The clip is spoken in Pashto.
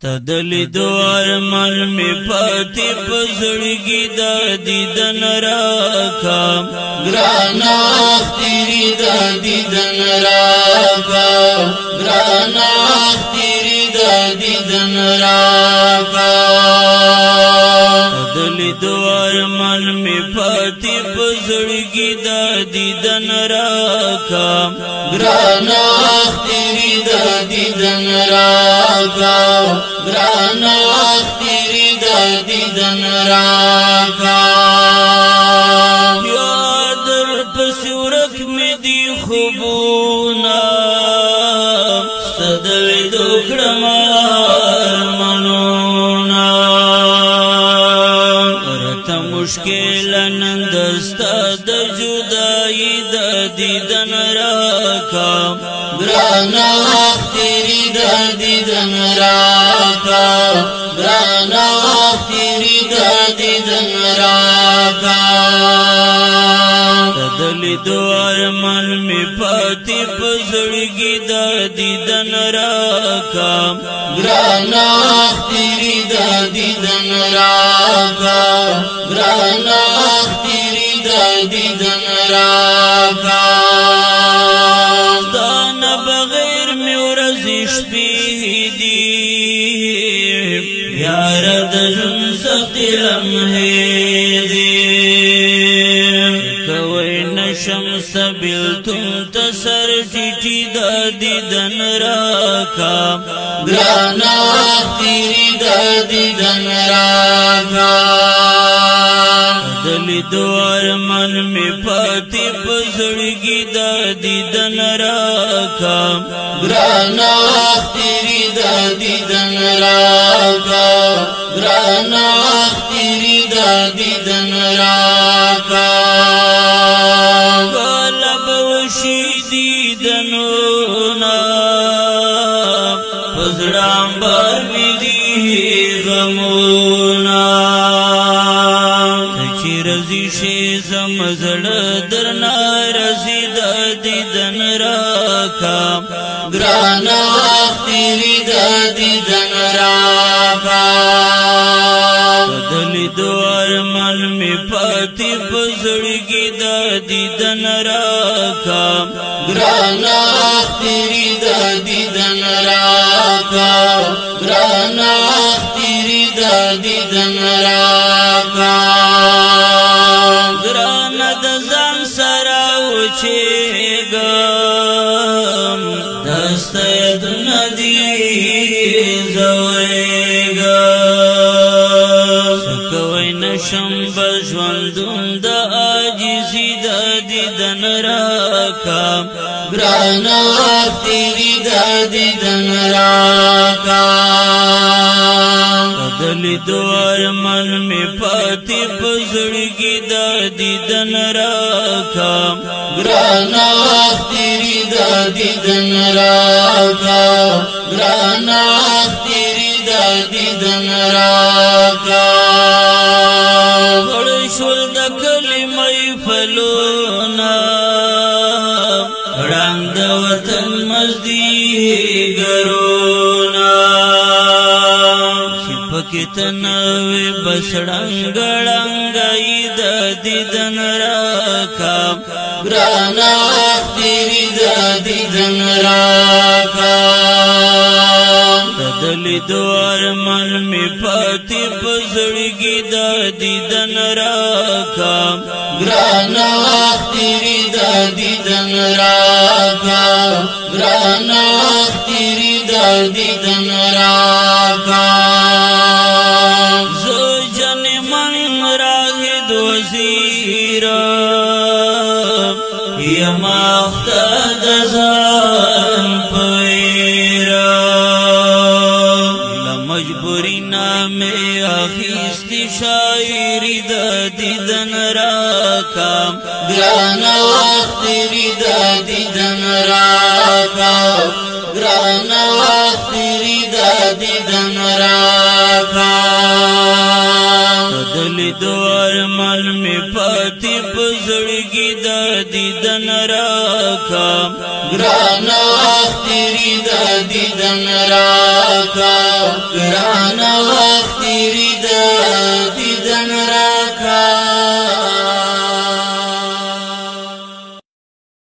تدلی دو ارمان می پاتی پزړګي د دیدن راکا ګرانا اختری د دیدن راکا ګرانا اختری د دیدن راکا تدلی دو ارمان می پاتی پزړګي د دیدن راکا ګرانا اختری د دیدن راکا ګرانا اختری د دیدن راکا یادر پسورک می دی خوبونا صدل دوکړم ارمانونا ورته مشکل نندستا د جدائی د دیدن راکا ګرانا اختری د دیدن راکا ګرانا اختری د دیدن راکا تدلی دو ارمان می پاتی پزړګي د دیدن راکا ګرانا اختری د دیدن راکا ګرانا اختری د دیدن راکا دان بغیر می ورزش دی یار د جن سقلم دی کوي نشم سبیل تم تسر ټیټی د دیدن راکا ګرانا اختری د دیدن راکا دلی دو ارمان می پاتی پزړګي د دیدن راکا ګرانا اختری د دیدن راکا ګرانا اختری د دیدن راکا قلب وشي دیدنونا پزړام بار می دی غمونا رزی شی زمزړ درنا رزی د دیدن راکا ګرانا اختری د دیدن راکا بدلی دو ارمان می پاتی پزړګي د دیدن راکا ګرانا اختری د دیدن راکا ګرانا اختری د دیدن راکا چیگم دست ندی زویگم سکوی نشم بجوندون دا آجیزی دا دیدن راکا ګرانا اختری دا دیدن راکا دلی دو ارمان می پاتی پزړګي د دیدن راکا ګرانا اختری د دیدن راکا ګرانا اختری د دیدن راکا غړ شول د کلمې فلونا رنگ د وطن مزدی ګرونا کتنوی بسړنګړنګای د دیدن راکا ګرانا اختری د دیدن راکا تدلی دو ارمان می پاتی پزړګي د دیدن راکا ګرانا اختری د دیدن راکا ګرانا اختری د دیدن راکا یما اختد زان پیرا لمجبوری نام اخیستی شاعری د دیدن راکا ګرانا اختری د دیدن راکا ګرانا اختری د دیدن راکا دلی دو ارمان می پاتی پزړګي د دیدن راکا ګرانا اختری د دیدن راکا ګران وخت تیری